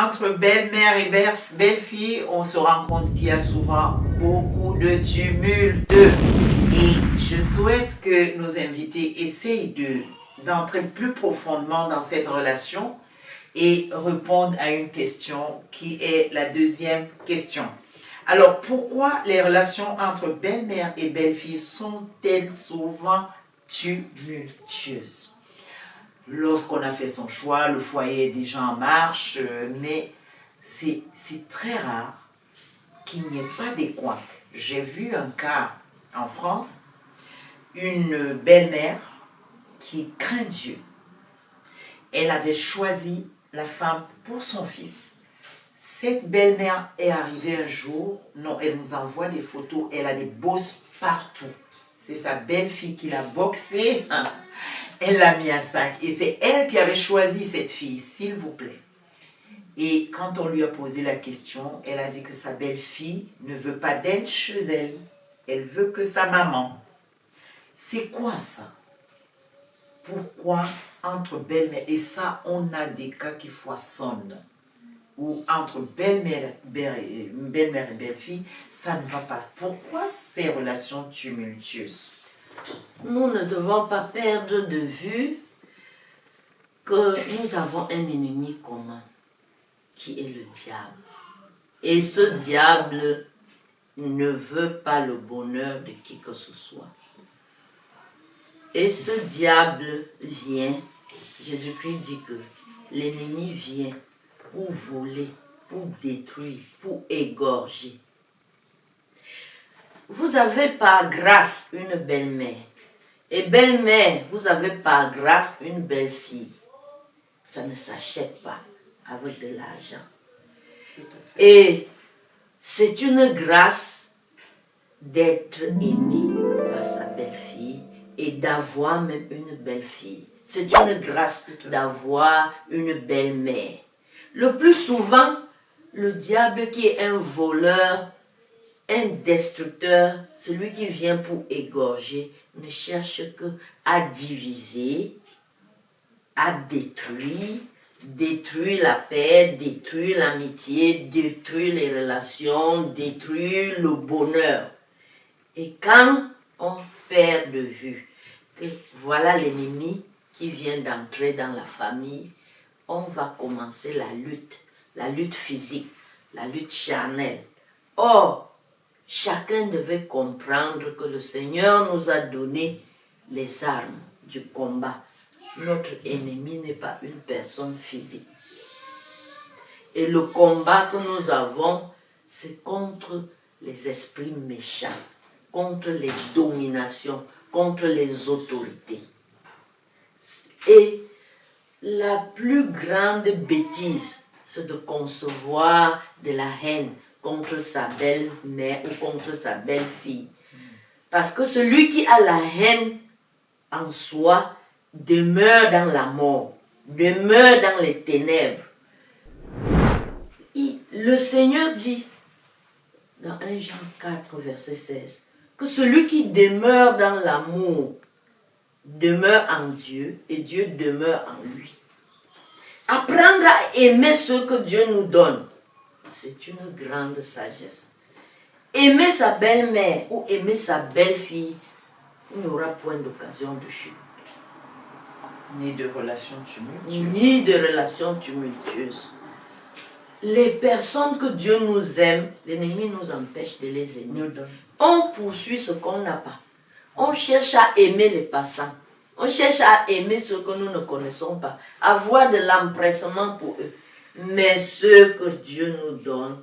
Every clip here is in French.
entre belle-mère et belle-fille, on se rend compte qu'il y a souvent beaucoup de tumulte. Et je souhaite que nos invités essayent d'entrer plus profondément dans cette relation et répondre à une question qui est la deuxième question. Alors, pourquoi les relations entre belle-mère et belle-fille sont-elles souvent tumultueuses? Lorsqu'on a fait son choix, le foyer est déjà en marche, mais c'est très rare qu'il n'y ait pas des couacs. J'ai vu un cas en France, une belle-mère qui craint Dieu. Elle avait choisi la femme pour son fils. Cette belle-mère est arrivée un jour, non, elle nous envoie des photos, elle a des bosses partout. C'est sa belle-fille qui l'a boxée, elle l'a mis à sac. Et c'est elle qui avait choisi cette fille, s'il vous plaît. Et quand on lui a posé la question, elle a dit que sa belle-fille ne veut pas d'elle chez elle. Elle veut que sa maman. C'est quoi ça? Pourquoi entre belle-mère, et ça, on a des cas qui foisonnent, ou entre belle-mère et belle-fille, ça ne va pas. Pourquoi ces relations tumultueuses? Nous ne devons pas perdre de vue que nous avons un ennemi commun, qui est le diable. Et ce diable ne veut pas le bonheur de qui que ce soit. Et ce diable vient, Jésus-Christ dit que l'ennemi vient pour voler, pour détruire, pour égorger. Vous avez par grâce une belle-mère. Et belle-mère, vous avez par grâce une belle-fille. Ça ne s'achète pas avec de l'argent. Et c'est une grâce d'être aimé par sa belle-fille et d'avoir même une belle-fille. C'est une grâce d'avoir une belle-mère. Le plus souvent, le diable qui est un voleur, un destructeur, celui qui vient pour égorger, ne cherche que à diviser, à détruire la paix, détruire l'amitié, détruire les relations, détruire le bonheur. Et quand on perd de vue que voilà l'ennemi qui vient d'entrer dans la famille, on va commencer la lutte physique, la lutte charnelle. Or, chacun devait comprendre que le Seigneur nous a donné les armes du combat. Notre ennemi n'est pas une personne physique. Et le combat que nous avons, c'est contre les esprits méchants, contre les dominations, contre les autorités. Et la plus grande bêtise, c'est de concevoir de la haine contre sa belle-mère ou contre sa belle-fille. Parce que celui qui a la haine en soi demeure dans la mort, demeure dans les ténèbres. Et le Seigneur dit dans 1 Jean 4, verset 16, que celui qui demeure dans l'amour demeure en Dieu et Dieu demeure en lui. Apprendre à aimer ce que Dieu nous donne, c'est une grande sagesse. Aimer sa belle-mère ou aimer sa belle-fille, il n'y aura point d'occasion de chute. Ni de relations tumultueuses. Ni de relations tumultueuses. Les personnes que Dieu nous aime, l'ennemi nous empêche de les aimer. On poursuit ce qu'on n'a pas. On cherche à aimer les passants. On cherche à aimer ceux que nous ne connaissons pas. Avoir de l'empressement pour eux. Mais ce que Dieu nous donne,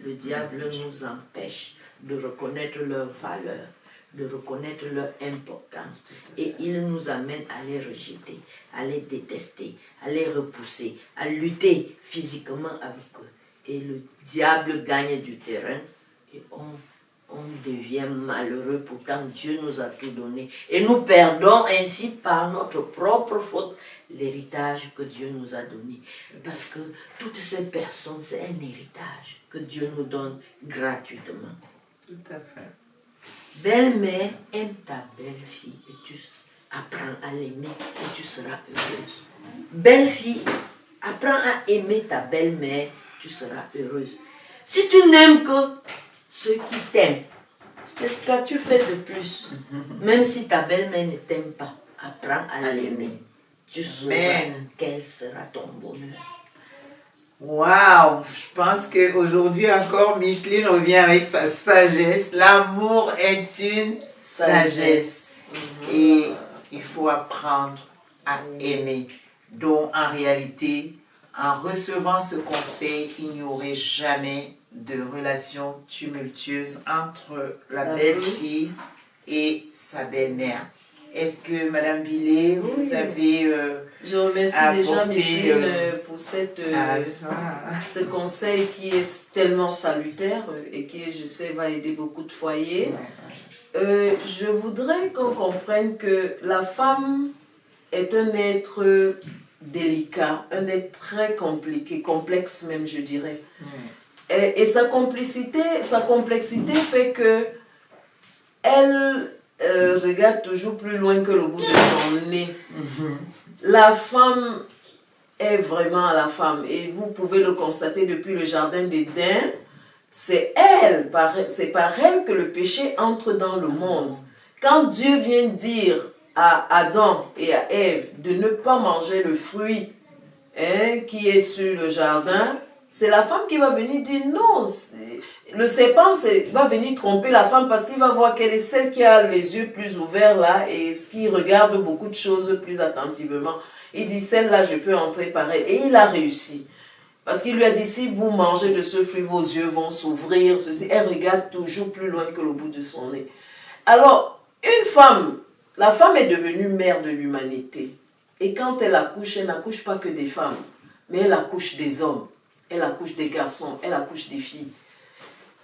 le diable nous empêche de reconnaître leur valeur, de reconnaître leur importance. Et il nous amène à les rejeter, à les détester, à les repousser, à lutter physiquement avec eux. Et le diable gagne du terrain et on devient malheureux. Pourtant, Dieu nous a tout donné. Et nous perdons ainsi par notre propre faute l'héritage que Dieu nous a donné. Parce que toutes ces personnes, c'est un héritage que Dieu nous donne gratuitement. Tout à fait. Belle-mère, aime ta belle-fille et tu apprends à l'aimer et tu seras heureuse. Belle-fille, apprends à aimer ta belle-mère, tu seras heureuse. Si tu n'aimes que ceux qui t'aiment, qu'as-tu fait de plus? Même si ta belle-mère ne t'aime pas, apprends à l'aimer. Tu sauras quel sera ton bonheur. Waouh, je pense qu'aujourd'hui encore, Micheline revient avec sa sagesse. L'amour est une sagesse. Et il faut apprendre à aimer. Donc, en réalité, en recevant ce conseil, il n'y aurait jamais de relation tumultueuse entre la belle-fille et sa belle-mère. Est-ce que, Madame Billet, vous avez... je remercie déjà Micheline pour ce conseil qui est tellement salutaire et qui, je sais, va aider beaucoup de foyers. Je voudrais qu'on comprenne que la femme est un être délicat, un être très compliqué, complexe même, je dirais. Et sa complexité fait que elle regarde toujours plus loin que le bout de son nez. La femme est vraiment la femme. Et vous pouvez le constater depuis le jardin d'Éden. C'est par elle que le péché entre dans le monde. Quand Dieu vient dire à Adam et à Ève de ne pas manger le fruit qui est sur le jardin, c'est la femme qui va venir dire non. Le serpent va venir tromper la femme parce qu'il va voir qu'elle est celle qui a les yeux plus ouverts là et qui regarde beaucoup de choses plus attentivement. Il dit, celle-là, je peux entrer par elle. Et il a réussi. Parce qu'il lui a dit, si vous mangez de ce fruit, vos yeux vont s'ouvrir. Ceci, elle regarde toujours plus loin que le bout de son nez. Alors, la femme est devenue mère de l'humanité. Et quand elle n'accouche pas que des femmes, mais elle accouche des hommes, elle accouche des garçons, elle accouche des filles.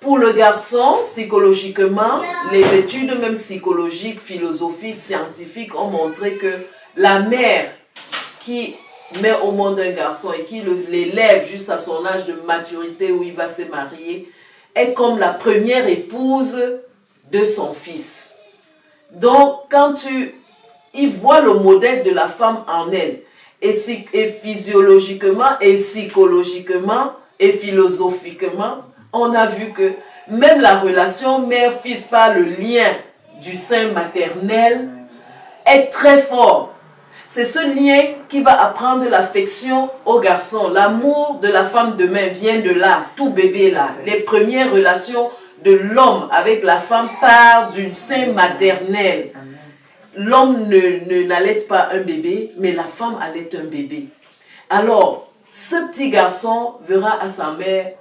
Pour le garçon, psychologiquement, les études même psychologiques, philosophiques, scientifiques ont montré que la mère qui met au monde un garçon et qui l'élève jusqu'à son âge de maturité où il va se marier, est comme la première épouse de son fils. Donc, quand il voit le modèle de la femme en elle, et physiologiquement, et psychologiquement, et philosophiquement, on a vu que même la relation mère-fils par le lien du sein maternel est très fort. C'est ce lien qui va apprendre l'affection au garçon. L'amour de la femme demain vient de là, tout bébé là. Les premières relations de l'homme avec la femme partent du sein maternel. L'homme n'allait pas un bébé, mais la femme allait un bébé. Alors, ce petit garçon verra à sa mère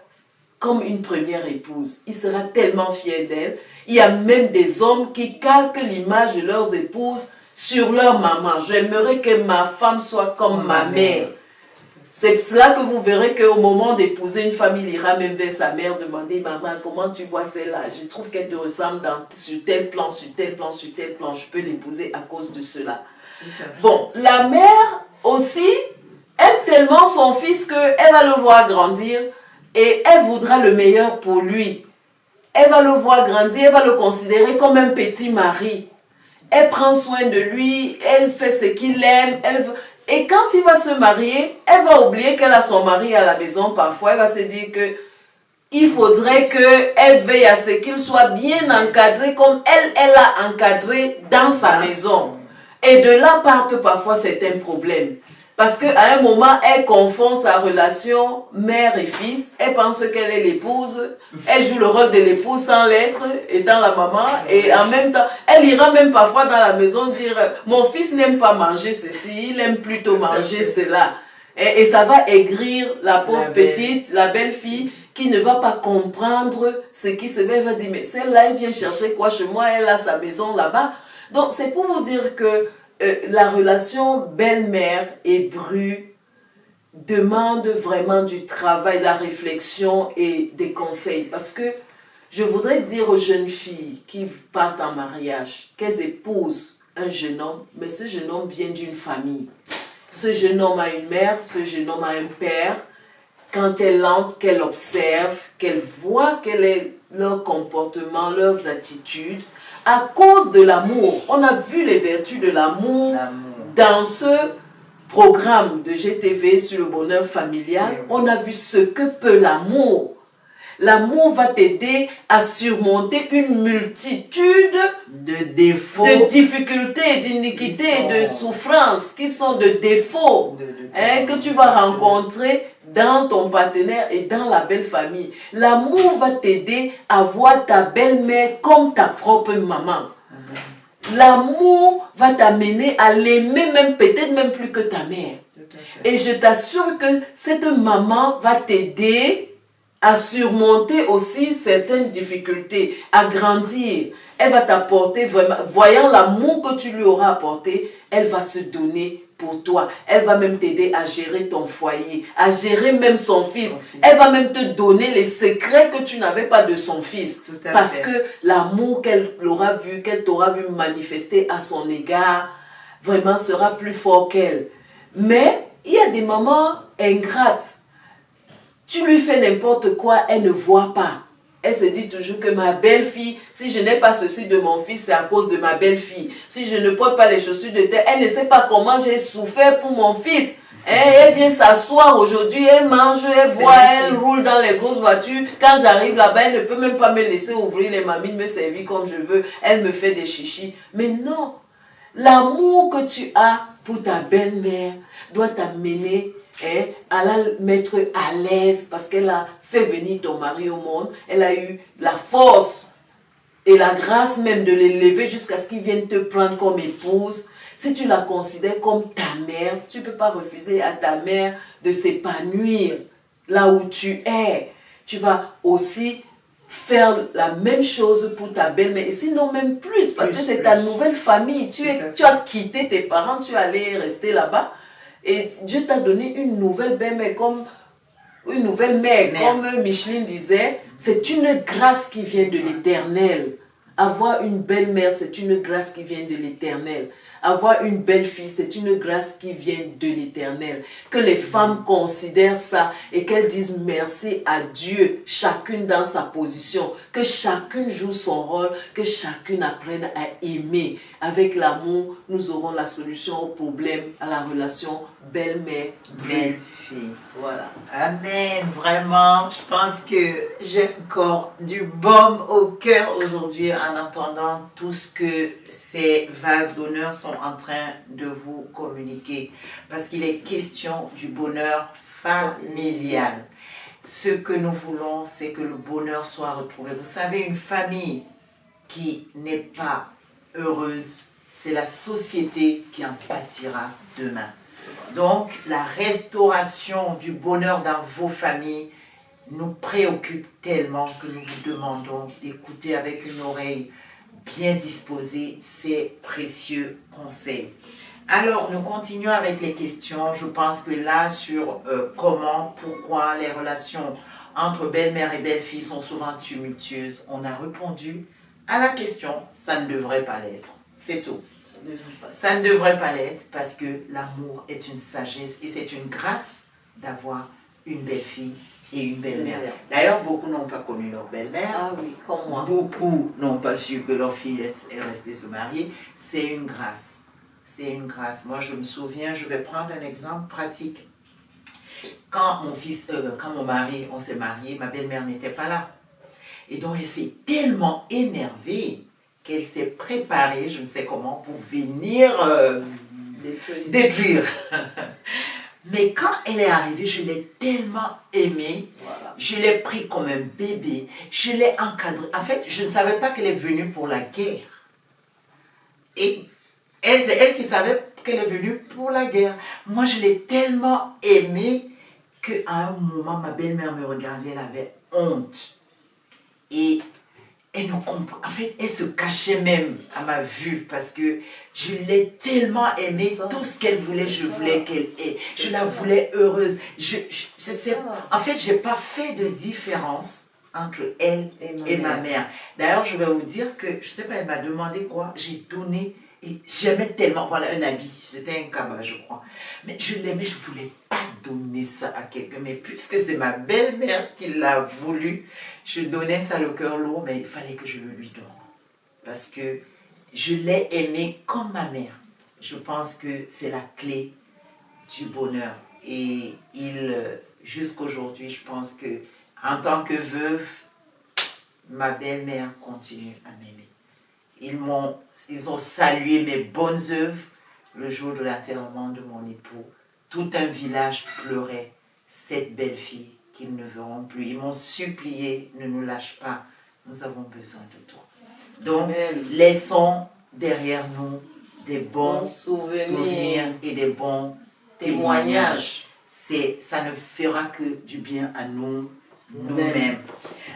comme une première épouse. Il sera tellement fier d'elle. Il y a même des hommes qui calquent l'image de leurs épouses sur leur maman. J'aimerais que ma femme soit comme ma mère. C'est cela que vous verrez qu'au moment d'épouser une femme, il ira même vers sa mère demander, maman, comment tu vois celle-là? Je trouve qu'elle te ressemble sur tel plan, sur tel plan, sur tel plan. Je peux l'épouser à cause de cela. Bon, la mère aussi aime tellement son fils qu'elle va le voir grandir et elle voudra le meilleur pour lui. Elle va le voir grandir, elle va le considérer comme un petit mari. Elle prend soin de lui, elle fait ce qu'il aime, et quand il va se marier, elle va oublier qu'elle a son mari à la maison parfois. Elle va se dire que il faudrait qu'elle veille à ce qu'il soit bien encadré comme elle a encadré dans sa maison. Et de là partent parfois certains problèmes. Parce qu'à un moment, elle confond sa relation mère et fils. Elle pense qu'elle est l'épouse. Elle joue le rôle de l'épouse sans l'être, étant la maman. Et en même temps, elle ira même parfois dans la maison dire « Mon fils n'aime pas manger ceci, il aime plutôt manger cela. » Et ça va aigrir la pauvre petite, la belle fille, qui ne va pas comprendre ce qui se fait. Elle va dire « Mais celle-là, elle vient chercher quoi chez moi? Elle a sa maison là-bas. » Donc, c'est pour vous dire que la relation belle-mère et bru demande vraiment du travail, de la réflexion et des conseils. Parce que je voudrais dire aux jeunes filles qui partent en mariage, qu'elles épousent un jeune homme, mais ce jeune homme vient d'une famille. Ce jeune homme a une mère, ce jeune homme a un père. Quand elle entre, qu'elle observe, qu'elle voit quel est leur comportement, leurs attitudes, à cause de l'amour. On a vu les vertus de l'amour dans ce programme de GTV sur le bonheur familial, on a vu ce que peut l'amour. L'amour va t'aider à surmonter une multitude de défauts, de difficultés, d'iniquités, de souffrances qui sont de défauts que tu vas rencontrer dans ton partenaire et dans la belle famille. L'amour va t'aider à voir ta belle-mère comme ta propre maman. L'amour va t'amener à l'aimer même, peut-être même plus que ta mère. Et je t'assure que cette maman va t'aider à surmonter aussi certaines difficultés, à grandir. Elle va t'apporter vraiment, voyant l'amour que tu lui auras apporté, elle va se donner pour toi. Elle va même t'aider à gérer ton foyer, à gérer même son fils. Elle va même te donner les secrets que tu n'avais pas de son fils. Parce que l'amour qu'elle t'aura vu manifester à son égard, vraiment sera plus fort qu'elle. Mais il y a des mamans ingrates. Tu lui fais n'importe quoi, elle ne voit pas. Elle se dit toujours que ma belle-fille, si je n'ai pas ceci de mon fils, c'est à cause de ma belle-fille. Si je ne porte pas les chaussures de terre, elle ne sait pas comment j'ai souffert pour mon fils. Elle vient s'asseoir aujourd'hui, elle mange, elle boit, elle roule dans les grosses voitures. Quand j'arrive là-bas, elle ne peut même pas me laisser ouvrir les mamines, me servir comme je veux. Elle me fait des chichis. Mais non, l'amour que tu as pour ta belle-mère doit t'amener à la mettre à l'aise parce qu'elle a fait venir ton mari au monde. Elle a eu la force et la grâce même de l'élever jusqu'à ce qu'il vienne te prendre comme épouse. Si tu la considères comme ta mère, tu ne peux pas refuser à ta mère de s'épanouir là où tu es. Tu vas aussi faire la même chose pour ta belle-mère, et sinon même plus, parce que c'est ta nouvelle famille. Tu as quitté tes parents, tu es allé rester là-bas. Et Dieu t'a donné une nouvelle belle-mère, comme Micheline disait, c'est une grâce qui vient de l'Éternel. Avoir une belle-mère, c'est une grâce qui vient de l'Éternel. Avoir une belle-fille, c'est une grâce qui vient de l'Éternel. Que les femmes considèrent ça et qu'elles disent merci à Dieu, chacune dans sa position. Que chacune joue son rôle, que chacune apprenne à aimer. Avec l'amour, nous aurons la solution au problème, à la relation belle-mère, belle-fille. Voilà. Amen. Vraiment, je pense que j'ai encore du baume au cœur aujourd'hui en entendant tout ce que ces vases d'honneur sont en train de vous communiquer. Parce qu'il est question du bonheur familial. Ce que nous voulons, c'est que le bonheur soit retrouvé. Vous savez, une famille qui n'est pas heureuse, c'est la société qui en pâtira demain. Donc, la restauration du bonheur dans vos familles nous préoccupe tellement que nous vous demandons d'écouter avec une oreille bien disposée ces précieux conseils. Alors, nous continuons avec les questions. Je pense que là, sur comment, pourquoi les relations entre belle-mère et belle-fille sont souvent tumultueuses, on a répondu à la question, ça ne devrait pas l'être. C'est tout. Ça ne devrait pas l'être parce que l'amour est une sagesse et c'est une grâce d'avoir une belle-fille et une belle-mère. D'ailleurs, beaucoup n'ont pas connu leur belle-mère. Ah oui, comme moi. Beaucoup n'ont pas su que leur fille est restée se marier. C'est une grâce. C'est une grâce. Moi, je me souviens, je vais prendre un exemple pratique. Quand mon mari, on s'est mariés, ma belle-mère n'était pas là. Et donc, elle s'est tellement énervée qu'elle s'est préparée, je ne sais comment, pour venir détruire. Mais quand elle est arrivée, je l'ai tellement aimée, je l'ai pris comme un bébé, je l'ai encadrée. En fait, je ne savais pas qu'elle est venue pour la guerre. Et c'est elle qui savait qu'elle est venue pour la guerre. Moi, je l'ai tellement aimée qu'à un moment, ma belle-mère me regardait, elle avait honte. Et elle nous comprend. En fait, elle se cachait même à ma vue parce que je l'ai tellement aimée. Tout ce qu'elle voulait, je voulais qu'elle ait. Je la voulais heureuse. En fait, je n'ai pas fait de différence entre elle et ma mère. D'ailleurs, je vais vous dire que, je ne sais pas, elle m'a demandé quoi. J'ai donné, et j'aimais tellement, voilà, un habit. C'était un cabas, je crois. Mais je l'aimais, je ne voulais pas donner ça à quelqu'un. Mais puisque c'est ma belle-mère qui l'a voulu, je donnais ça le cœur lourd, mais il fallait que je le lui donne. Parce que je l'ai aimée comme ma mère. Je pense que c'est la clé du bonheur. Et jusqu'aujourd'hui, je pense que en tant que veuve, ma belle-mère continue à m'aimer. Ils ont salué mes bonnes œuvres le jour de l'enterrement de mon époux. Tout un village pleurait cette belle fille qu'ils ne verront plus. Ils m'ont supplié, ne nous lâche pas, nous avons besoin de toi. Donc, laissons derrière nous des bons souvenirs et des bons témoignages. Ça ne fera que du bien à nous-mêmes.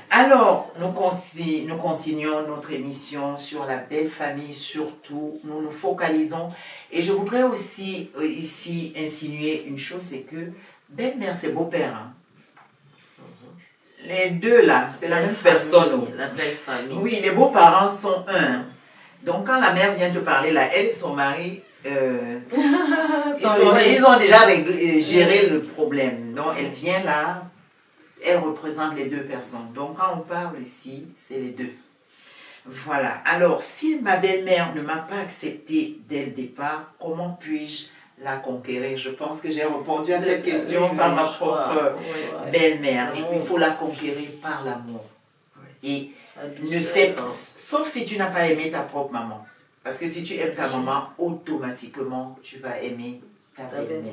Alors, nous continuons notre émission sur la belle famille, surtout, nous nous focalisons. Et je voudrais aussi ici insinuer une chose, c'est que belle-mère, c'est beau-père. Hein? Les deux là, c'est la même personne. La belle famille. Oui, les beaux-parents sont un. Donc quand la mère vient te parler là, elle et son mari, ils ont déjà géré le problème. Donc elle vient là, elle représente les deux personnes. Donc quand on parle ici, c'est les deux. Voilà. Alors, si ma belle-mère ne m'a pas accepté dès le départ, comment puis-je la conquérir? Je pense que j'ai répondu à cette question par ma propre belle-mère. Et puis, il faut la conquérir par l'amour. Et sauf si tu n'as pas aimé ta propre maman. Parce que si tu aimes ta maman, automatiquement, tu vas aimer ta belle-mère.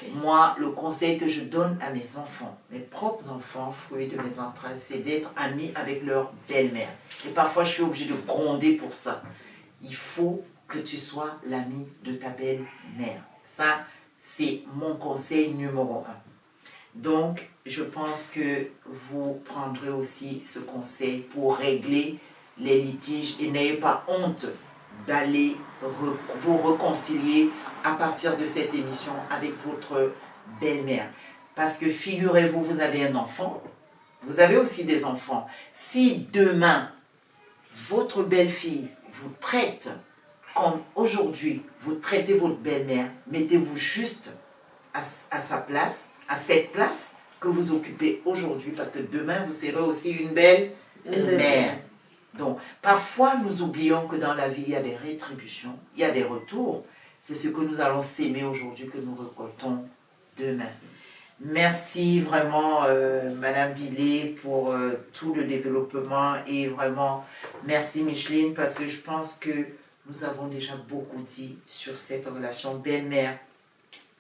Okay. Moi, le conseil que je donne à mes enfants, mes propres enfants, fruits de mes entrailles, c'est d'être amis avec leur belle-mère. Et parfois, je suis obligée de gronder pour ça. Il faut que tu sois l'ami de ta belle-mère. Ça, c'est mon conseil numéro 1. Donc, je pense que vous prendrez aussi ce conseil pour régler les litiges et n'ayez pas honte d'aller vous réconcilier à partir de cette émission avec votre belle-mère. Parce que figurez-vous, vous avez un enfant, vous avez aussi des enfants. Si demain, votre belle-fille vous traite comme aujourd'hui, vous traitez votre belle-mère, mettez-vous juste à sa place, à cette place que vous occupez aujourd'hui, parce que demain, vous serez aussi une belle-mère. Donc, parfois, nous oublions que dans la vie, il y a des rétributions, il y a des retours. C'est ce que nous allons s'aimer aujourd'hui, que nous récoltons demain. Merci vraiment, Madame Villers, pour tout le développement. Et vraiment, merci Micheline, parce que je pense que nous avons déjà beaucoup dit sur cette relation belle-mère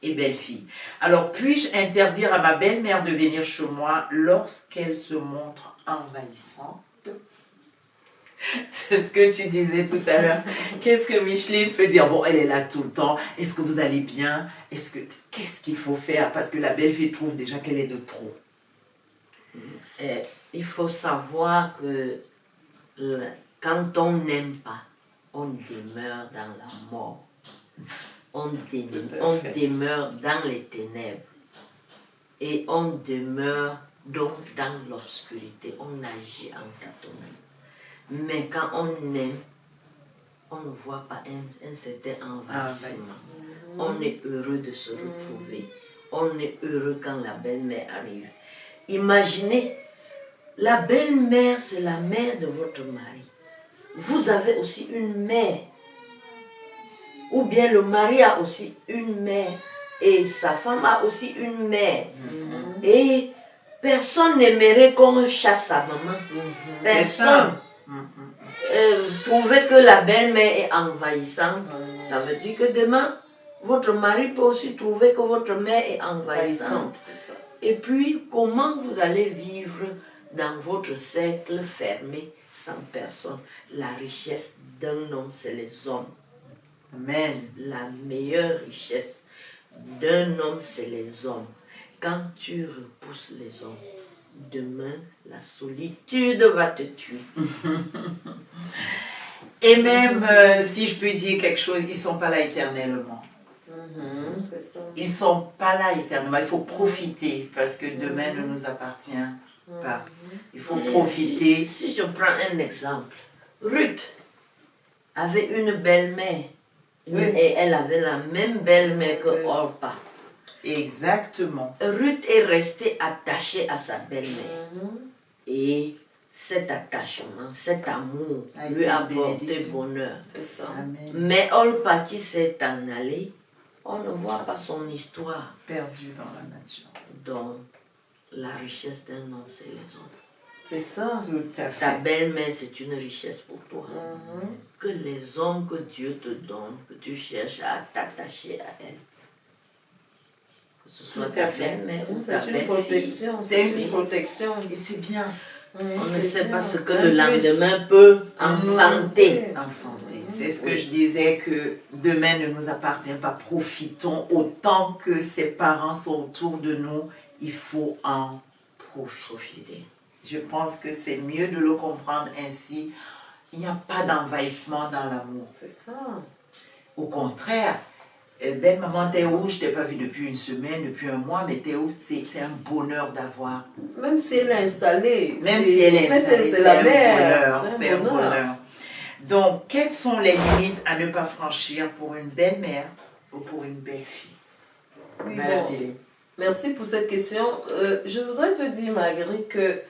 et belle-fille. Alors, puis-je interdire à ma belle-mère de venir chez moi lorsqu'elle se montre envahissante? C'est ce que tu disais tout à l'heure. Qu'est-ce que Micheline peut dire? Bon, elle est là tout le temps. Est-ce que vous allez bien? Qu'est-ce qu'il faut faire? Parce que la belle-fille trouve déjà qu'elle est de trop. Il faut savoir que quand on n'aime pas, on demeure dans la mort. On demeure dans les ténèbres. Et on demeure donc dans l'obscurité. On agit en tâtonnant. Mais quand on aime, on ne voit pas un certain envahissement. On est heureux de se retrouver. On est heureux quand la belle-mère arrive. Imaginez, la belle-mère, c'est la mère de votre mari. Vous avez aussi une mère. Ou bien le mari a aussi une mère. Et sa femme a aussi une mère. Et personne n'aimerait qu'on chasse sa maman. Personne. Trouver que la belle-mère est envahissante, ça veut dire que demain, votre mari peut aussi trouver que votre mère est envahissante. Et puis, comment vous allez vivre dans votre cercle fermé sans personne? La richesse d'un homme, c'est les hommes. Amen. La meilleure richesse d'un homme, c'est les hommes. Quand tu repousses les hommes, demain, la solitude va te tuer. Et même, si je peux dire quelque chose, ils ne sont pas là éternellement. Ils ne sont pas là éternellement. Il faut profiter, parce que demain ne nous appartient pas. Il faut profiter. Si je prends un exemple, Ruth avait une belle-mère. Et elle avait la même belle-mère que Orpa. Exactement. Ruth est restée attachée à sa belle-mère. Et cet attachement, cet amour lui a apporté bonheur. Amen. Mais Orpa qui s'est en allée, On ne voit pas son histoire. Perdu dans la nature. Donc, la richesse d'un homme, c'est les hommes. C'est ça. Tout à fait. Ta belle-mère, c'est une richesse pour toi. Que les hommes que Dieu te donne, que tu cherches à t'attacher à elle. Que ce soit ta belle-mère ou ta belle-fille. C'est une protection. Et c'est bien. On ne sait pas ce que le lendemain peut enfanter. C'est ce que je disais, que demain ne nous appartient pas. Profitons autant que ses parents sont autour de nous. Il faut en profiter. Je pense que c'est mieux de le comprendre ainsi. Il n'y a pas d'envahissement dans l'amour. C'est ça. Au contraire, ben maman, t'es où? Je t'ai pas vu depuis une semaine, depuis un mois, mais t'es où? C'est un bonheur d'avoir. Même si elle est installée. Même si elle est installée, c'est la mère. C'est un bonheur. Donc, quelles sont les limites à ne pas franchir pour une belle-mère ou pour une belle-fille? Oui, bon. Merci pour cette question. Je voudrais te dire, Marguerite, que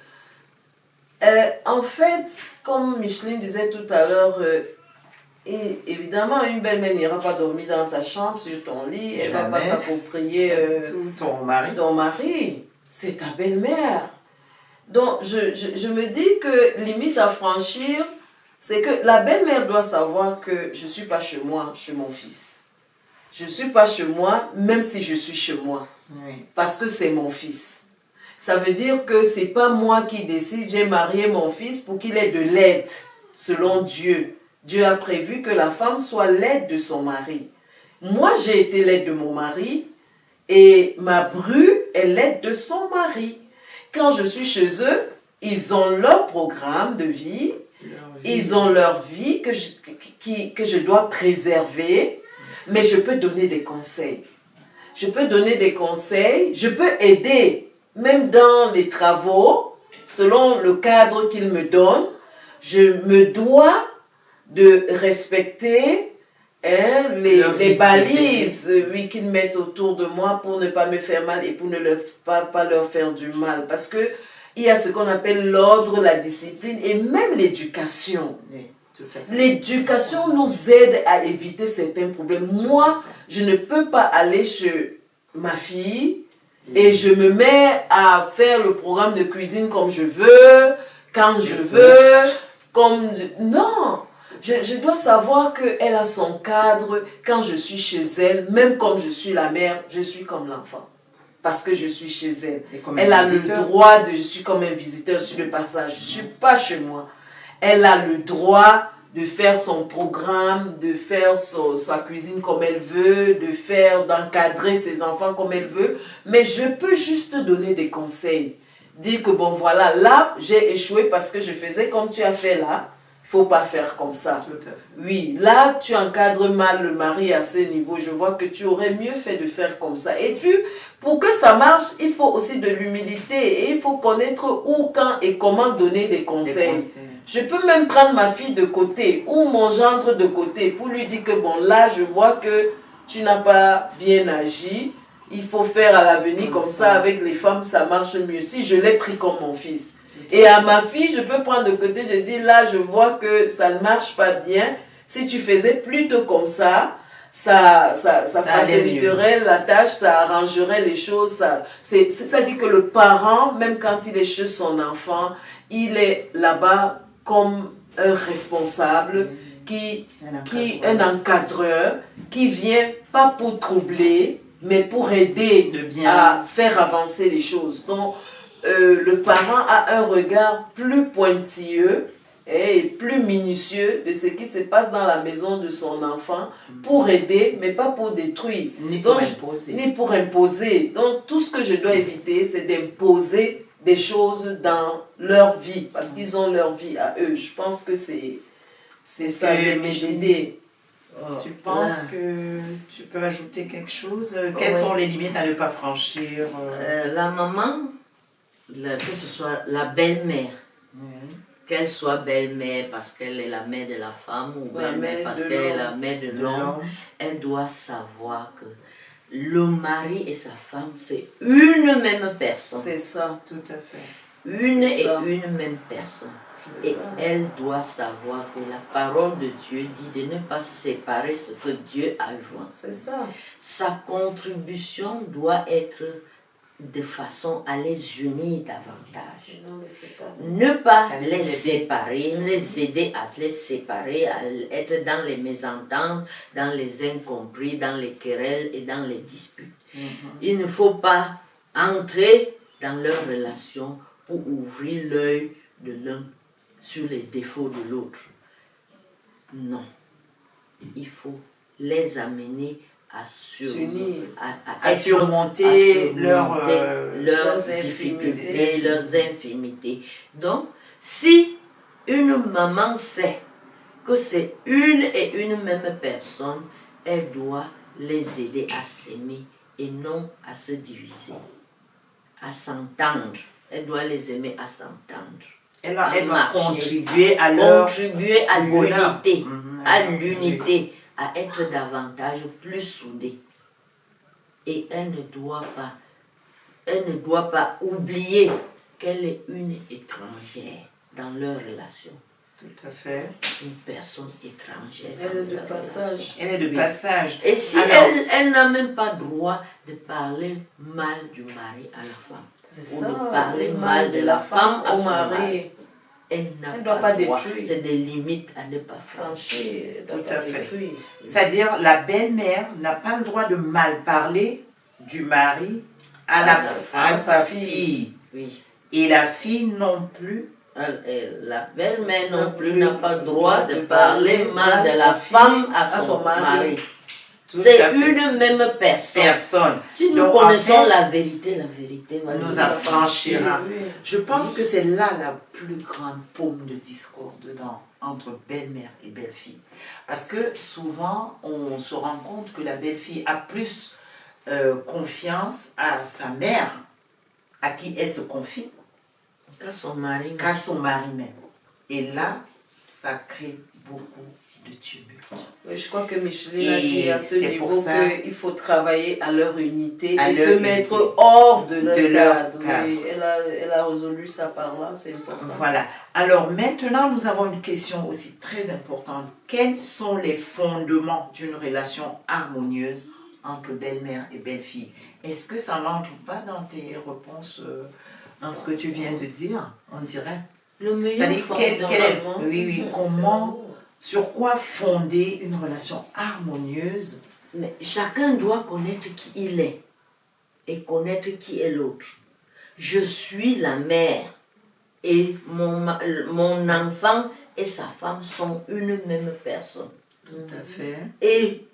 en fait, comme Micheline disait tout à l'heure, évidemment, une belle-mère n'ira pas dormir dans ta chambre, sur ton lit, elle ne va pas s'approprier ton mari. C'est ta belle-mère. Donc, je me dis que limite à franchir, c'est que la belle-mère doit savoir que je ne suis pas chez moi, chez mon fils. Je ne suis pas chez moi, même si je suis chez moi. Oui. Parce que c'est mon fils. Ça veut dire que ce n'est pas moi qui décide, j'ai marié mon fils pour qu'il ait de l'aide, selon Dieu. Dieu a prévu que la femme soit l'aide de son mari. Moi, j'ai été l'aide de mon mari et ma bru est l'aide de son mari. Quand je suis chez eux, ils ont leur programme de vie, ils ont leur vie que je dois préserver, mais je peux donner des conseils. Je peux donner des conseils, je peux aider, même dans les travaux, selon le cadre qu'ils me donnent. Je me dois de respecter les balises qu'ils mettent autour de moi pour ne pas me faire mal et pour ne pas leur faire du mal. Parce que il y a ce qu'on appelle l'ordre, la discipline et même l'éducation. Oui, l'éducation nous aide à éviter certains problèmes. Moi, je ne peux pas aller chez ma fille et je me mets à faire le programme de cuisine comme je veux, quand je veux, non! Je dois savoir qu'elle a son cadre. Quand je suis chez elle, même comme je suis la mère, je suis comme l'enfant. Parce que je suis chez elle. Elle a le droit je suis comme un visiteur sur le passage. Je ne suis pas chez moi. Elle a le droit de faire son programme, de faire sa cuisine comme elle veut, d'encadrer ses enfants comme elle veut. Mais je peux juste donner des conseils. Dire que bon voilà, là j'ai échoué parce que je faisais comme tu as fait là. Il ne faut pas faire comme ça. Oui, là, tu encadres mal le mari à ce niveau. Je vois que tu aurais mieux fait de faire comme ça. Et pour que ça marche, il faut aussi de l'humilité. Et il faut connaître où, quand et comment donner des conseils. Je peux même prendre ma fille de côté ou mon gendre de côté pour lui dire que bon, là, je vois que tu n'as pas bien agi. Il faut faire à l'avenir comme ça. Avec les femmes, ça marche mieux. Si je l'ai pris comme mon fils. Et à ma fille, je peux prendre de côté, je dis là, je vois que ça ne marche pas bien. Si tu faisais plutôt comme ça faciliterait la tâche, ça arrangerait les choses. Ça dit que le parent, même quand il est chez son enfant, il est là-bas comme un responsable, un encadreur, qui vient pas pour troubler, mais pour aider à faire avancer les choses. Donc, le parent a un regard plus pointilleux et plus minutieux de ce qui se passe dans la maison de son enfant pour aider, mais pas pour détruire. Ni pour imposer. Donc, tout ce que je dois éviter, c'est d'imposer des choses dans leur vie, parce qu'ils ont leur vie à eux. Je pense que c'est ça de m'aider. Tu penses que tu peux ajouter quelque chose? Quelles sont les limites à ne pas franchir? La maman, que ce soit la belle-mère, qu'elle soit belle-mère parce qu'elle est la mère de la femme ou belle-mère parce qu'elle est la mère de l'homme, elle doit savoir que le mari et sa femme, c'est une même personne. C'est ça. Tout à fait. Une même personne. Et elle doit savoir que la parole de Dieu dit de ne pas séparer ce que Dieu a joint. C'est ça. Sa contribution doit être de façon à les unir davantage. Ne pas les séparer, les aider à les séparer, à être dans les mésententes, dans les incompris, dans les querelles et dans les disputes. Il ne faut pas entrer dans leur relation pour ouvrir l'œil de l'un sur les défauts de l'autre. Non. Il faut les amener à surmonter leurs difficultés, leurs infimités. Donc, si une maman sait que c'est une et une même personne, elle doit les aider à s'aimer et non à se diviser, à s'entendre. Elle doit les aimer à s'entendre. Elle doit contribuer à l'unité, à être davantage plus soudée. Et elle ne doit pas oublier qu'elle est une étrangère dans leur relation. Tout à fait. Une personne étrangère. Elle est de passage. Elle est de passage. Et si elle n'a même pas droit de parler mal du mari à la femme. C'est ou de parler mal de la femme au mari. Elle n'a pas droit. C'est des limites à ne pas franchir. Tout à fait. C'est-à-dire, la belle-mère n'a pas le droit de mal parler du mari à sa fille. Oui. Et la fille non plus. La belle-mère non plus n'a pas le droit de parler mal de la femme à son mari. C'est une même personne. Si nous connaissons la vérité nous affranchira. Je pense que c'est là la plus grande paume de discorde entre belle-mère et belle-fille. Parce que souvent, on se rend compte que la belle-fille a plus confiance à sa mère, à qui elle se confie, qu'à son mari même. Et là, ça crée beaucoup de tumulte. Je crois que Micheline a dit à ce niveau qu'il faut travailler à leur unité et se mettre hors de leur cadre. Oui, elle a résolu ça par là, c'est important. Voilà. Alors maintenant, nous avons une question aussi très importante. Quels sont les fondements d'une relation harmonieuse entre belle-mère et belle-fille? Est-ce que ça n'entre pas dans tes réponses, dans ce que tu viens de dire, on dirait? Le meilleur fondement. Sur quoi fonder une relation harmonieuse? Mais chacun doit connaître qui il est et connaître qui est l'autre. Je suis la mère et mon enfant et sa femme sont une même personne. Tout à fait. Et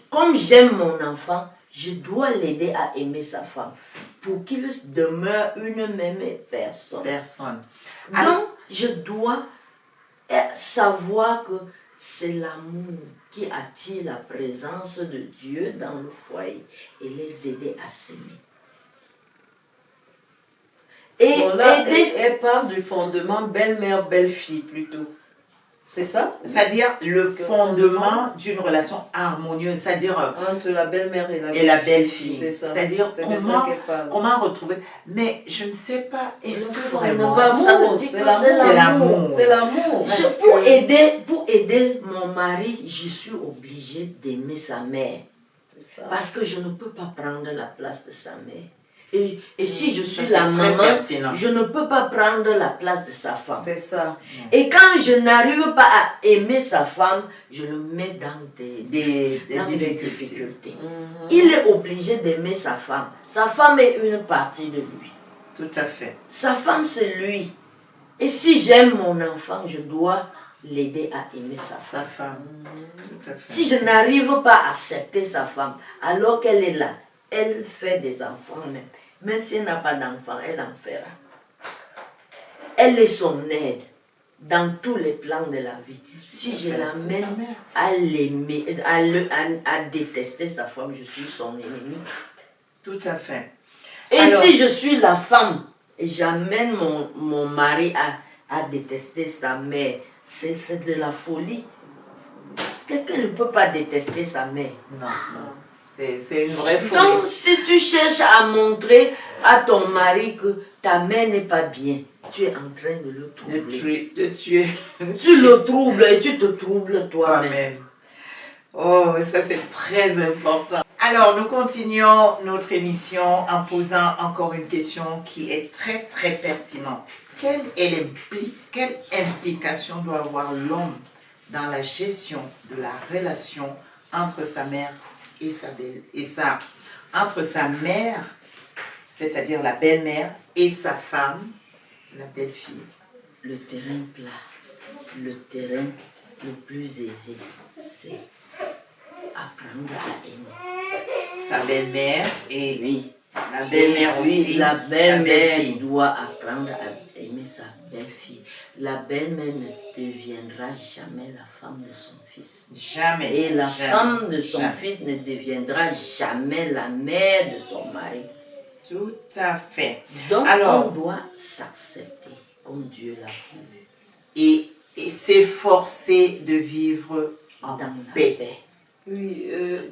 comme j'aime mon enfant, je dois l'aider à aimer sa femme pour qu'il demeure une même personne. Donc, je dois savoir que c'est l'amour qui attire la présence de Dieu dans le foyer et les aider à s'aimer. Elle parle du fondement belle-mère, belle-fille plutôt. C'est ça? C'est-à-dire le fondement d'une relation harmonieuse, c'est-à-dire entre la belle-mère et la belle-fille. C'est ça. C'est-à-dire comment retrouver. Mais je ne sais pas, est-ce que vraiment c'est l'amour. C'est l'amour. Pour aider mon mari, je suis obligée d'aimer sa mère. Parce que je ne peux pas prendre la place de sa mère. Et si je suis la maman, je ne peux pas prendre la place de sa femme. C'est ça. Et quand je n'arrive pas à aimer sa femme, je le mets dans des difficultés. Il est obligé d'aimer sa femme. Sa femme est une partie de lui. Tout à fait. Sa femme, c'est lui. Et si j'aime mon enfant, je dois l'aider à aimer sa femme. Tout à fait. Si je n'arrive pas à accepter sa femme, alors qu'elle est là, elle fait des enfants même. Même si elle n'a pas d'enfants, elle en fera. Elle est son aide dans tous les plans de la vie. Si je l'amène à l'aimer, à détester sa femme, je suis son ennemi. Tout à fait. Et si je suis la femme et j'amène mon mari à détester sa mère, c'est de la folie. Quelqu'un ne peut pas détester sa mère. Non, c'est une vraie folie. Donc, si tu cherches à montrer à ton mari que ta mère n'est pas bien, tu es en train de le troubler. De tuer. Tu le troubles et tu te troubles toi-même. Oh, ça c'est très important. Alors, nous continuons notre émission en posant encore une question qui est très très pertinente. Quelle implication doit avoir l'homme dans la gestion de la relation entre sa mère et entre sa mère, c'est-à-dire la belle-mère, et sa femme, la belle-fille? Le terrain plat, le terrain le plus aisé, c'est apprendre à aimer. Sa belle-mère et oui. La belle-mère aussi. La belle-mère doit apprendre à aimer sa belle-fille. La belle-mère ne deviendra jamais la femme de son fils. Jamais. Et la femme de son fils ne deviendra jamais la mère de son mari. Tout à fait. Donc, alors, on doit s'accepter comme Dieu l'a voulu. Et s'efforcer de vivre en paix. Oui,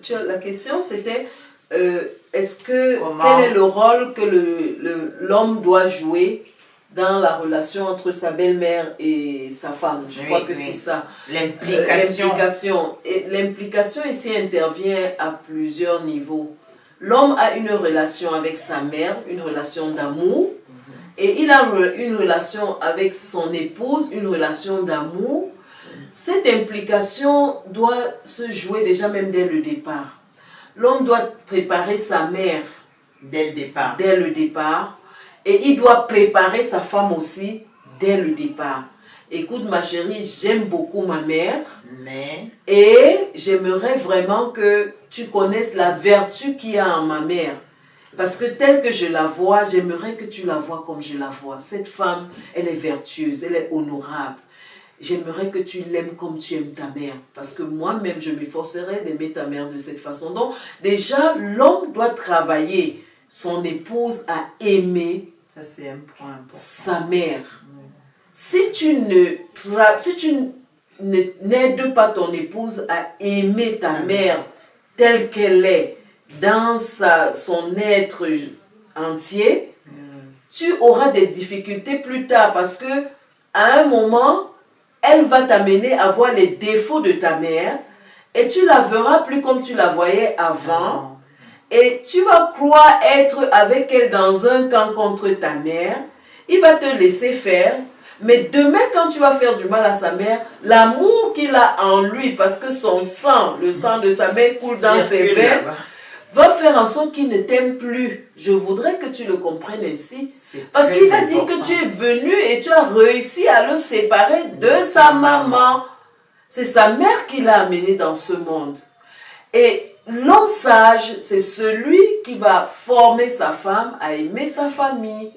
la question c'était, quel est le rôle que l'homme doit jouer dans la relation entre sa belle-mère et sa femme? Je crois que c'est ça. L'implication. L'implication ici intervient à plusieurs niveaux. L'homme a une relation avec sa mère, une relation d'amour, et il a une relation avec son épouse, une relation d'amour. Cette implication doit se jouer déjà même dès le départ. L'homme doit préparer sa mère dès le départ. Et il doit préparer sa femme aussi dès le départ. Écoute ma chérie, j'aime beaucoup ma mère. Et j'aimerais vraiment que tu connaisses la vertu qu'il y a en ma mère. Parce que telle que je la vois, j'aimerais que tu la vois comme je la vois. Cette femme, elle est vertueuse, elle est honorable. J'aimerais que tu l'aimes comme tu aimes ta mère. Parce que moi-même, je m'efforcerai d'aimer ta mère de cette façon. Donc, déjà, l'homme doit travailler son épouse à aimer sa mère. Si tu n'aides pas ton épouse à aimer ta mère telle qu'elle est, dans son être entier, tu auras des difficultés plus tard parce que à un moment, elle va t'amener à voir les défauts de ta mère et tu la verras plus comme tu la voyais avant et tu vas croire être avec elle dans un camp contre ta mère. Il va te laisser faire, mais demain quand tu vas faire du mal à sa mère, l'amour qu'il a en lui, parce que son sang, le sang de sa mère coule dans ses veines, va faire en sorte qu'il ne t'aime plus. Je voudrais que tu le comprennes ainsi. Parce qu'il va dire que tu es venu et tu as réussi à le séparer de sa maman. C'est sa mère qui l'a amené dans ce monde. Et l'homme sage, c'est celui qui va former sa femme à aimer sa famille.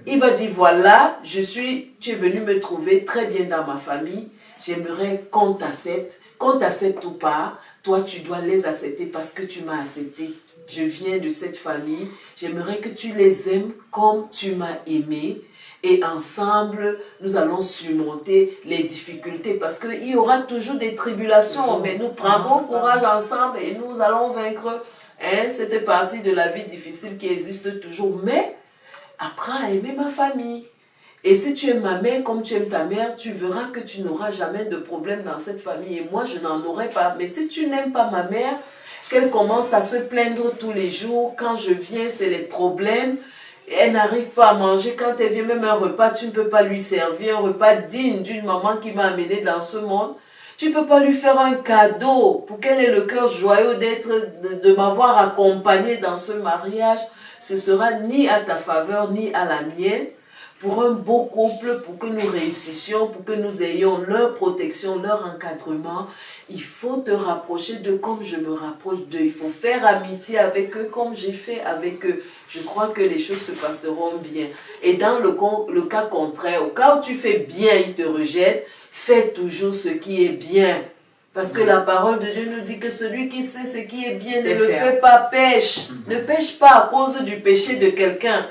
Il va dire, voilà, tu es venu me trouver très bien dans ma famille. J'aimerais qu'on t'accepte. Qu'on t'accepte ou pas, toi tu dois les accepter parce que tu m'as accepté. Je viens de cette famille. J'aimerais que tu les aimes comme tu m'as aimé. Et ensemble, nous allons surmonter les difficultés parce qu'il y aura toujours des tribulations. Mais nous prendrons courage ensemble et nous allons vaincre cette partie de la vie difficile qui existe toujours. Mais apprends à aimer ma famille. Et si tu aimes ma mère comme tu aimes ta mère, tu verras que tu n'auras jamais de problème dans cette famille. Et moi, je n'en aurai pas. Mais si tu n'aimes pas ma mère, qu'elle commence à se plaindre tous les jours, quand je viens, c'est les problèmes. Elle n'arrive pas à manger. Quand elle vient, même un repas, tu ne peux pas lui servir. Un repas digne d'une maman qui m'a amené dans ce monde. Tu ne peux pas lui faire un cadeau pour qu'elle ait le cœur joyeux de m'avoir accompagné dans ce mariage. Ce sera ni à ta faveur, ni à la mienne. Pour un beau couple, pour que nous réussissions, pour que nous ayons leur protection, leur encadrement, il faut te rapprocher d'eux comme je me rapproche d'eux. Il faut faire amitié avec eux comme j'ai fait avec eux. Je crois que les choses se passeront bien. Et dans le cas contraire, au cas où tu fais bien, ils te rejettent, fais toujours ce qui est bien. Parce que la parole de Dieu nous dit que celui qui sait ce qui est bien ne le fait pas, pêche. Ne pêche pas à cause du péché de quelqu'un.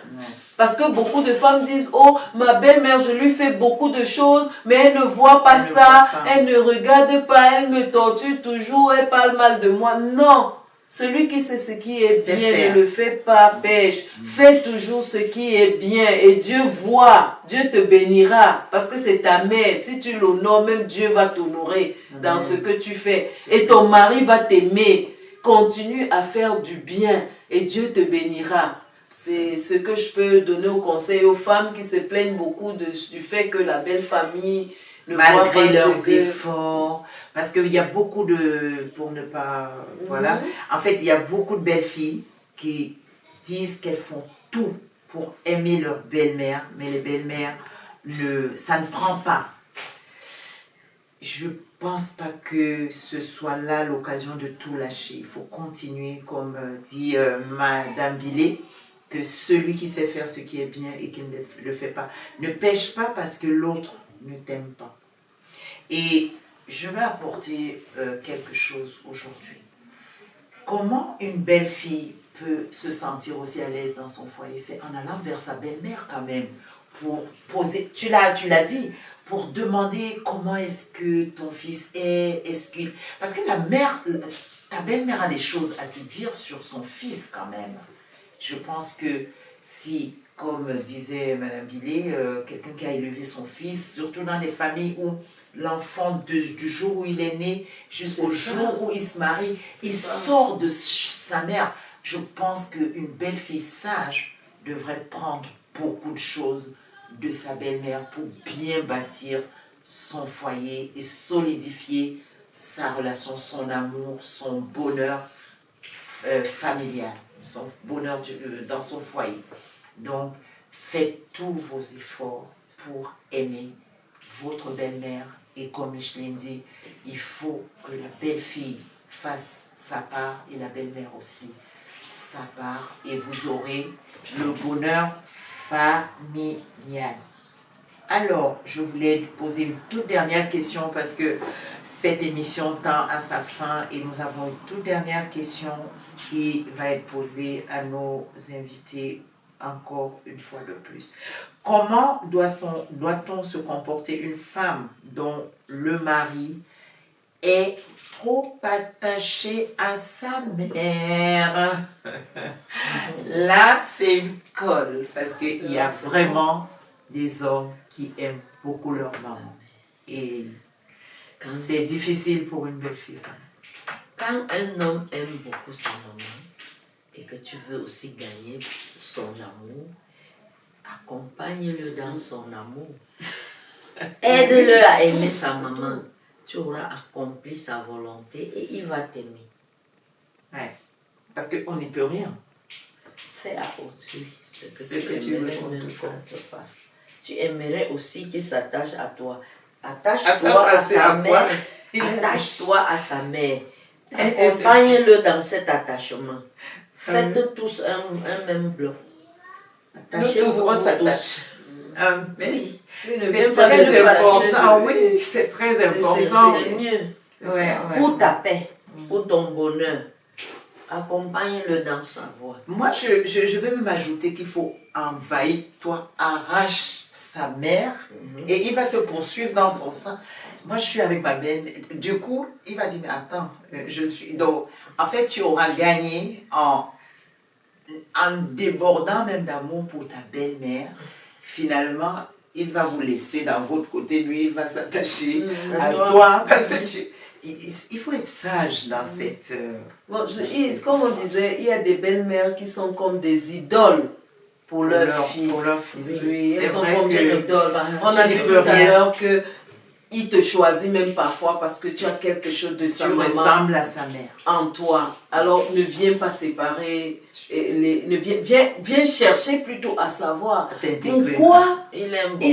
Parce que beaucoup de femmes disent, oh, ma belle-mère, je lui fais beaucoup de choses, mais elle ne voit pas ça, elle ne regarde pas, elle me torture toujours, elle parle mal de moi. Non, Celui qui sait ce qui est C'est bien faire. ne le fait pas pêche. Fais toujours ce qui est bien et Dieu voit, Dieu te bénira parce que c'est ta mère. Si tu l'honores, même Dieu va t'honorer dans ce que tu fais. Et ton mari va t'aimer. Continue à faire du bien et Dieu te bénira. C'est ce que je peux donner au conseil aux femmes qui se plaignent beaucoup du fait que la belle famille ne voit Malgré pas leurs ce que... efforts, parce qu'il y a beaucoup de, pour ne pas, voilà, en fait, il y a beaucoup de belles filles qui disent qu'elles font tout pour aimer leur belle-mère, mais les belles-mères, ça ne prend pas. Je pense pas que ce soit là l'occasion de tout lâcher. Il faut continuer, comme dit Madame Billet, que celui qui sait faire ce qui est bien et qui ne le fait pas ne pêche pas parce que l'autre ne t'aime pas. Et je vais apporter quelque chose aujourd'hui. Comment une belle fille peut se sentir aussi à l'aise dans son foyer? C'est en allant vers sa belle-mère quand même, pour poser, tu l'as dit, pour demander comment est-ce que ton fils est, parce que ta belle-mère a des choses à te dire sur son fils quand même. Je pense que si, comme disait Madame Billet, quelqu'un qui a élevé son fils, surtout dans des familles où l'enfant du jour où il est né jusqu'au jour où il se marie, il sort de sa mère. Je pense qu'une belle fille sage devrait prendre beaucoup de choses de sa belle-mère pour bien bâtir son foyer et solidifier sa relation, son amour, son bonheur familial, son bonheur dans son foyer. Donc, faites tous vos efforts pour aimer votre belle-mère. Et comme Micheline dit, il faut que la belle-fille fasse sa part et la belle-mère aussi sa part. Et vous aurez le bonheur familial. Alors, je voulais poser une toute dernière question parce que cette émission tend à sa fin et nous avons une toute dernière question qui va être posée à nos invités encore une fois de plus. Comment doit-on se comporter une femme dont le mari est trop attaché à sa mère? Là, c'est une colle parce qu'il y a vraiment des hommes qui aiment beaucoup leur maman. Et c'est difficile pour une belle fille. Quand un homme aime beaucoup sa maman et que tu veux aussi gagner son amour, accompagne-le dans son amour. Aide-le à aimer sa maman. Tu auras accompli sa volonté et il va t'aimer. Ouais. Parce qu'on n'y peut rien. Fais à autrui ce que tu aimerais veux qu'on même te qu'on fasse. te fasse. Tu aimerais aussi qu'il s'attache à toi. Attache-toi Attends, à c'est sa à quoi? mère. Attache-toi à sa mère. Accompagne-le dans cet attachement. Faites tous un même bloc. Nous tous, on s'attache. Mais Oui, ne c'est viens pas très me important. fâcher. Oui, c'est très important. C'est mieux. Ouais. Pour ta paix, pour ton bonheur. Accompagne-le dans sa voie. Moi, je vais même ajouter qu'il faut envahir, toi, arrache sa mère et il va te poursuivre dans son sein. Moi, je suis avec ma belle. Du coup, il va dire, mais attends, je suis... Donc, en fait, tu auras gagné en débordant même d'amour pour ta belle-mère. Finalement, il va vous laisser dans votre côté, lui, il va s'attacher à toi. Parce que il faut être sage dans cette... Bon, comme on disait, il y a des belles-mères qui sont comme des idoles pour leur fils. Pour leur fils. Oui, elles sont vrai comme que des idoles. On tu a n'y vu peux tout à rien. l'heure que il te choisit même parfois parce que tu as quelque chose de sa Tu maman ressembles à sa mère. en toi. Alors ne viens pas séparer, viens chercher plutôt à savoir pourquoi Il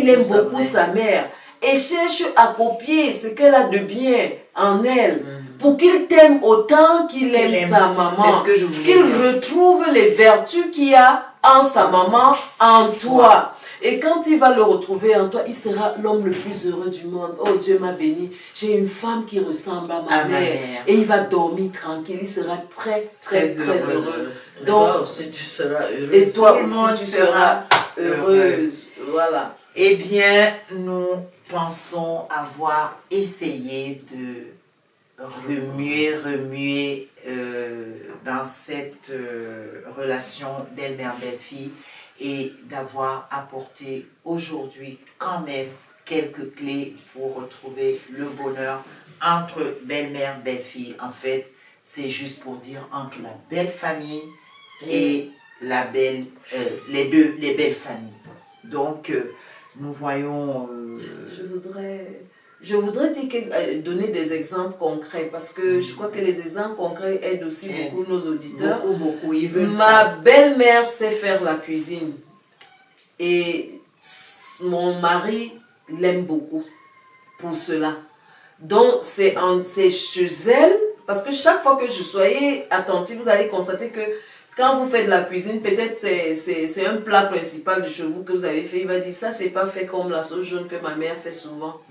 aime beaucoup sa mère. Et cherche à copier ce qu'elle a de bien en elle pour qu'il t'aime autant qu'il aime sa maman. C'est ce que je voulais qu'il dire. retrouve les vertus qu'il y a en sa maman, en toi. Et quand il va le retrouver en toi, il sera l'homme le plus heureux du monde. Oh, Dieu m'a béni. J'ai une femme qui ressemble à ma mère. Et il va dormir tranquille. Il sera très, très, très heureux. Donc, toi aussi, tu seras heureuse. Et toi Tout le aussi, monde tu sera seras heureuse. Voilà. Eh bien, nous pensons avoir essayé de remuer dans cette relation belle-mère-belle-fille et d'avoir apporté aujourd'hui quand même quelques clés pour retrouver le bonheur entre belle-mère, belle-fille. En fait, c'est juste pour dire entre la belle famille et la belle, les belles familles. Donc, nous voyons... Je voudrais donner des exemples concrets parce que je crois que les exemples concrets aident aussi beaucoup nos auditeurs. Beaucoup, ils veulent Ma belle-mère sait faire la cuisine et mon mari l'aime beaucoup pour cela. Donc, c'est chez elle, parce que chaque fois que je soyais attentive, vous allez constater que quand vous faites de la cuisine, peut-être c'est un plat principal de chez vous que vous avez fait. Il va dire, ça, c'est pas fait comme la sauce jaune que ma mère fait souvent.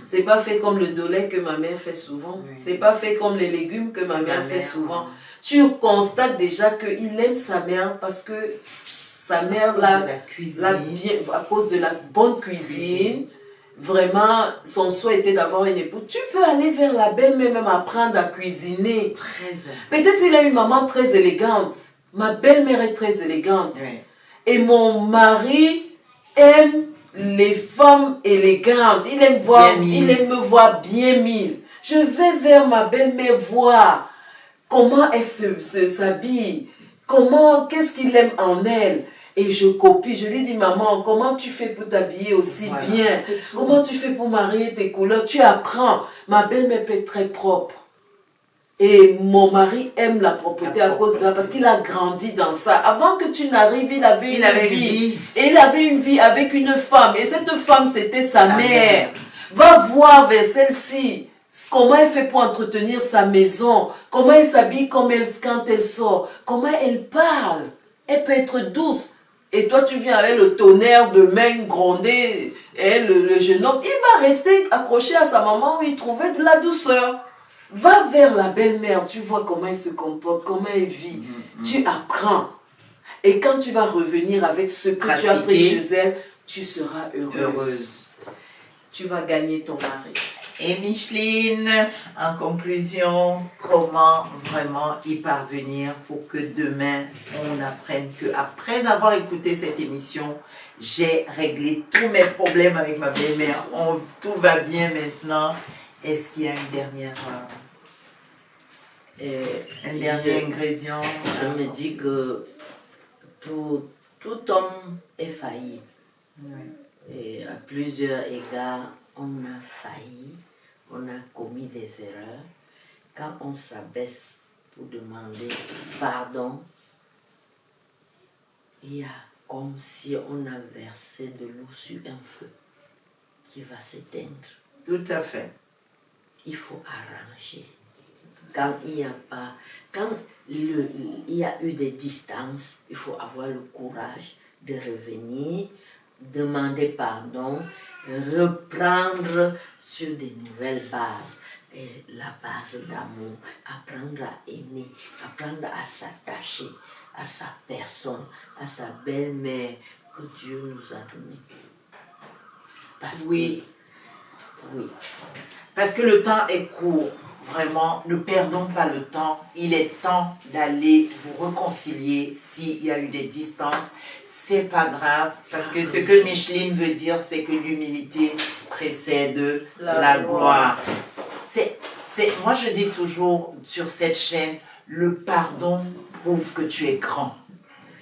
C'est pas fait comme le dollet que ma mère fait souvent. C'est pas fait comme les légumes que ma mère fait souvent. Tu constates déjà qu'il aime sa mère parce que sa mère l'a bien, à cause de la bonne cuisine. Vraiment, son souhait était d'avoir une épouse. Tu peux aller vers la belle-mère même apprendre à cuisiner. Peut-être qu'il a une maman très élégante. Ma belle-mère est très élégante. Oui. Et mon mari aime les femmes élégantes. Il aime me voir bien mise. Je vais vers ma belle-mère voir comment elle s'habille. Qu'est-ce qu'il aime en elle. Et je copie, je lui dis, maman, comment tu fais pour t'habiller aussi bien? Comment tu fais pour marier tes couleurs? Tu apprends. Ma belle-mère peut être très propre. Et mon mari aime la propreté à cause de ça, parce qu'il a grandi dans ça. Avant que tu n'arrives, il avait une vie. Et il avait une vie avec une femme. Et cette femme, c'était sa mère. Va voir vers celle-ci. Comment elle fait pour entretenir sa maison. Comment elle s'habille quand elle sort. Comment elle parle. Elle peut être douce. Et toi, tu viens avec le tonnerre de main grondée. Et le jeune homme, il va rester accroché à sa maman où il trouvait de la douceur. Va vers la belle-mère, tu vois comment elle se comporte, comment elle vit. Tu apprends. Et quand tu vas revenir avec ce que tu as appris chez elle, tu seras heureuse. Tu vas gagner ton mari. Et Micheline, en conclusion, comment vraiment y parvenir pour que demain, on apprenne qu'après avoir écouté cette émission, j'ai réglé tous mes problèmes avec ma belle-mère. Tout va bien maintenant. Est-ce qu'il y a un dernier ingrédient? Je me dis que tout homme est failli. Oui. Et à plusieurs égards, on a failli, on a commis des erreurs. Quand on s'abaisse pour demander pardon, il y a comme si on a versé de l'eau sur un feu qui va s'éteindre. Tout à fait. Il faut arranger. Quand il y a eu des distances, il faut avoir le courage de revenir, demander pardon, reprendre sur des nouvelles bases. Et la base d'amour, apprendre à aimer, apprendre à s'attacher à sa personne, à sa belle-mère que Dieu nous a donnée. Oui. Parce que le temps est court. Vraiment, ne perdons pas le temps. Il est temps d'aller vous réconcilier s'il y a eu des distances. C'est pas grave, parce que ce que Micheline veut dire, c'est que l'humilité précède la gloire. Moi, je dis toujours sur cette chaîne, le pardon prouve que tu es grand.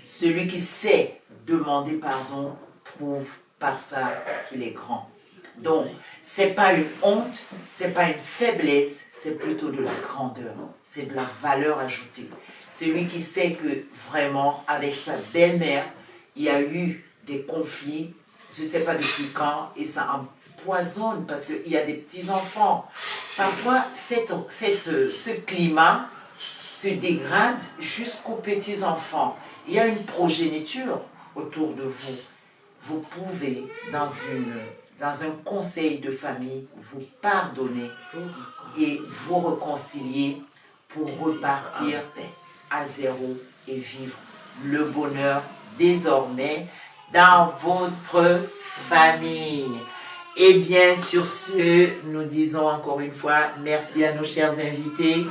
Celui qui sait demander pardon prouve par ça qu'il est grand. Donc, c'est pas une honte, c'est pas une faiblesse, c'est plutôt de la grandeur, c'est de la valeur ajoutée. Celui qui sait que vraiment, avec sa belle-mère, il y a eu des conflits, je ne sais pas depuis quand, et ça empoisonne parce qu'il y a des petits-enfants. Parfois, ce climat se dégrade jusqu'aux petits-enfants. Il y a une progéniture autour de vous. Vous pouvez, dans un conseil de famille, vous pardonner et vous réconcilier pour repartir à zéro et vivre le bonheur désormais dans votre famille. Eh bien, sur ce, nous disons encore une fois merci à nos chers invités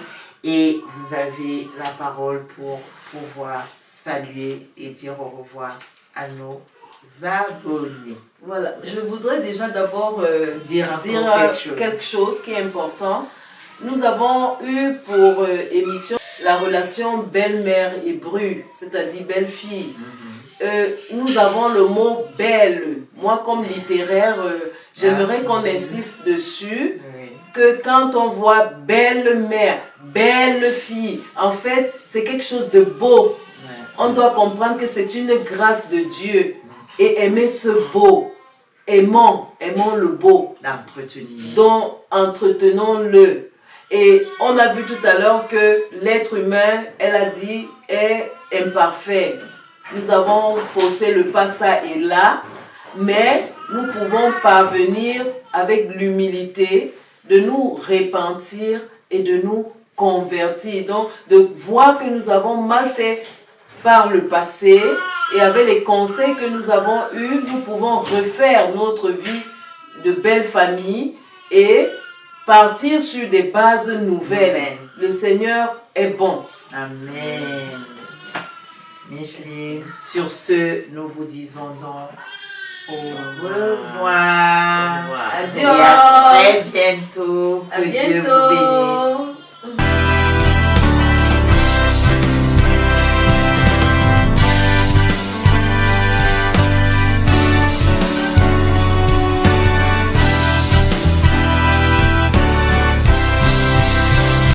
et vous avez la parole pour pouvoir saluer et dire au revoir à nos abonnés. Voilà, je voudrais déjà d'abord dire quelque chose qui est important. Nous avons eu pour émission la relation belle-mère et bru, c'est-à-dire belle-fille. Nous avons le mot belle. Moi, comme littéraire, j'aimerais qu'on insiste dessus, que quand on voit belle-mère, belle-fille, en fait, c'est quelque chose de beau. On doit comprendre que c'est une grâce de Dieu et aimer ce beau. Aimons le beau. Donc, entretenons-le. Et on a vu tout à l'heure que l'être humain, elle a dit, est imparfait. Nous avons faussé le pas ça et là, mais nous pouvons parvenir avec l'humilité de nous repentir et de nous convertir. Donc, de voir que nous avons mal fait par le passé et avec les conseils que nous avons eus, nous pouvons refaire notre vie de belle famille et partir sur des bases nouvelles. Amen. Le Seigneur est bon. Amen. Micheline, sur ce, nous vous disons donc au revoir. Adios. Et à très bientôt. À bientôt.